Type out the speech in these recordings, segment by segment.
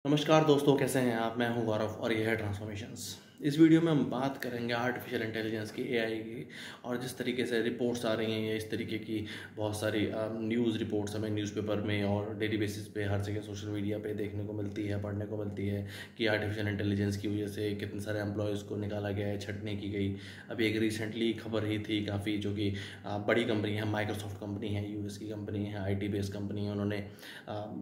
नमस्कार दोस्तों, कैसे हैं आप। मैं हूं गौरव और यह है ट्रांसफॉर्मेशंस। इस वीडियो में हम बात करेंगे आर्टिफिशियल इंटेलिजेंस की, एआई की, और जिस तरीके से रिपोर्ट्स आ रही हैं या इस तरीके की बहुत सारी न्यूज़ रिपोर्ट्स हमें न्यूज़पेपर में और डेली बेसिस पे हर जगह सोशल मीडिया पे देखने को मिलती है, पढ़ने को मिलती है कि आर्टिफिशियल इंटेलिजेंस की वजह से कितने सारे एम्प्लॉयज़ को निकाला गया है, छटनी की गई। अभी एक रिसेंटली खबर ही थी काफ़ी, जो कि बड़ी कंपनी है, माइक्रोसॉफ्ट कंपनी है, यूएस की कंपनी है, आईटी बेस्ड कंपनी है। उन्होंने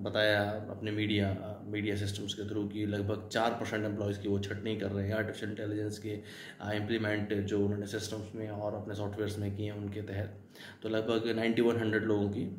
बताया अपने मीडिया सिस्टम्स के थ्रू कि लगभग 4% एम्प्लॉयज़ की वो छटनी कर रहे हैं आर्टिफिशियल इंटेलिजेंस के इम्प्लीमेंट जो उन्होंने सिस्टम्स में और अपने सॉफ्टवेयर्स में किए हैं उनके तहत। तो लगभग 9100 लोगों की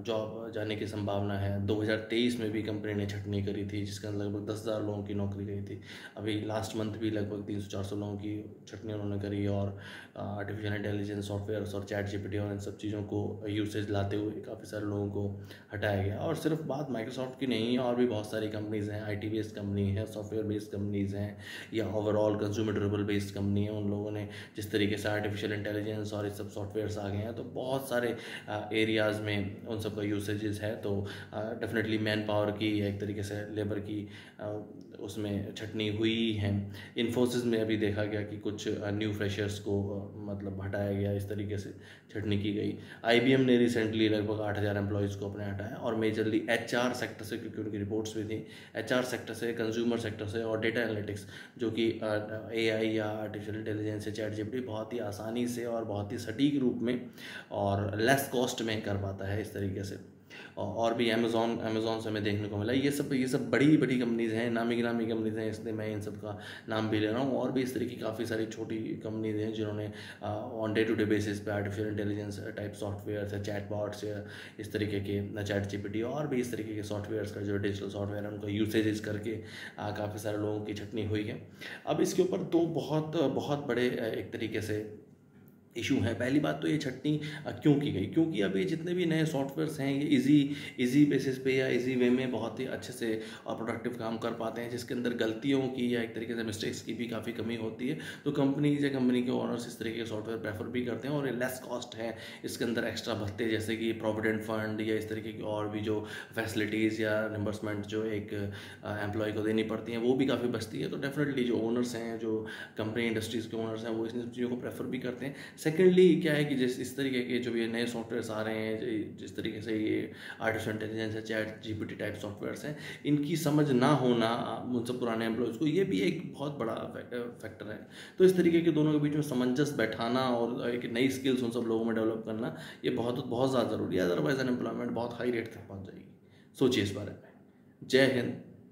जॉब जाने की संभावना है। 2023 में भी कंपनी ने छटनी करी थी जिसके अंदर लगभग 10,000 लोगों की नौकरी गई थी। अभी लास्ट मंथ भी लगभग 300-400 लोगों की छटनी उन्होंने करी, और आर्टिफिशियल इंटेलिजेंस सॉफ्टवेयर्स और चैट जीपीटी और इन सब चीज़ों को यूसेज लाते हुए काफ़ी सारे लोगों को हटाया गया। और सिर्फ बात माइक्रोसॉफ्ट की नहीं, और भी बहुत सारी कंपनीज़ हैं, आईटी बेस्ड कंपनी है, सॉफ्टवेयर बेस्ड कंपनीज़ हैं, या overall consumer durable based company है। उन लोगों ने जिस तरीके से आर्टिफिशियल इंटेलिजेंस और ये सब सॉफ्टवेयर्स आ गए हैं, तो बहुत सारे एरियाज़ में उन सब का यूसेजेस है। तो डेफिनेटली मैन पावर की, एक तरीके से लेबर की उसमें छटनी हुई है। इन्फोसिस में अभी देखा गया कि कुछ न्यू फ्रेशर्स को मतलब हटाया गया, इस तरीके से छटनी की गई। आईबीएम ने रिसेंटली लगभग 8,000 एम्प्लॉयज़ को अपने हटाया, और मेजरली एचआर सेक्टर से, क्योंकि उनकी रिपोर्ट्स भी थी, एचआर सेक्टर से, कंज्यूमर सेक्टर से और डेटा एनालिटिक्स, जो कि एआई या आर्टिफिशियल इंटेलिजेंस से चैट जीपीटी बहुत ही आसानी से और बहुत ही सटीक रूप में और लेस कॉस्ट में कर पाता है, इस तरीके से। और भी अमेज़ॉन से हमें देखने को मिला। ये सब बड़ी बड़ी कंपनीज़ हैं, नामी कंपनीज़ हैं, इसलिए मैं इन सब का नाम भी ले रहा हूँ। और भी इस तरह की काफ़ी सारी छोटी कंपनीज़ हैं जिन्होंने on day to day basis पे आर्टिफिशियल इंटेलिजेंस टाइप सॉफ्टवेयर या चैट बॉट्स या इस तरीके के चैट जीपीटी और भी इस तरीके के सॉफ्टवेयर्स का, जो डिजिटल सॉफ्टवेयर है, उनका यूसेजेस करके काफ़ी सारे लोगों की छटनी हुई है। अब इसके ऊपर दो बहुत बहुत बड़े एक तरीके से इशू है। पहली बात तो ये छटनी क्यों की गई, क्योंकि अभी जितने भी नए सॉफ्टवेयर्स हैं ये इजी बेसिस पे या इजी वे में बहुत ही अच्छे से और प्रोडक्टिव काम कर पाते हैं, जिसके अंदर गलतियों की या एक तरीके से मिस्टेक्स की भी काफ़ी कमी होती है। तो कंपनीज या कंपनी के ओनर्स इस तरीके के सॉफ्टवेयर प्रेफर भी करते हैं, और ये लेस कॉस्ट है। इसके अंदर एक्स्ट्रा भत्ते जैसे कि प्रोविडेंट फंड या इस तरीके की और भी जो फैसिलिटीज़ या रिम्बर्समेंट जो एक एम्प्लॉय को देनी पड़ती हैं वो भी काफ़ी बचती है। तो डेफिनेटली जो ओनर्स हैं, जो कंपनी इंडस्ट्रीज़ के ओनर्स हैं, वो इन चीज़ों को प्रेफर भी करते हैं। सेकेंडली क्या है कि इस तरीके के जो ये नए सॉफ्टवेयर्स आ रहे हैं, जिस तरीके से ये आर्टिफिशियल इंटेलिजेंस है, चैट जीपीटी टाइप सॉफ्टवेयर्स हैं, इनकी समझ ना होना उन सब पुराने एम्प्लॉयज़ को, ये भी एक बहुत बड़ा फैक्टर है। तो इस तरीके के दोनों के बीच में सामंजस्य बैठाना और एक नई स्किल्स उन सब लोगों में डेवलप करना, ये बहुत बहुत ज़्यादा ज़रूरी है। अदरवाइज अनएम्प्लॉयमेंट बहुत हाई रेट तक पहुँच जाएगी। सोचिए इस बारे में। जय हिंद।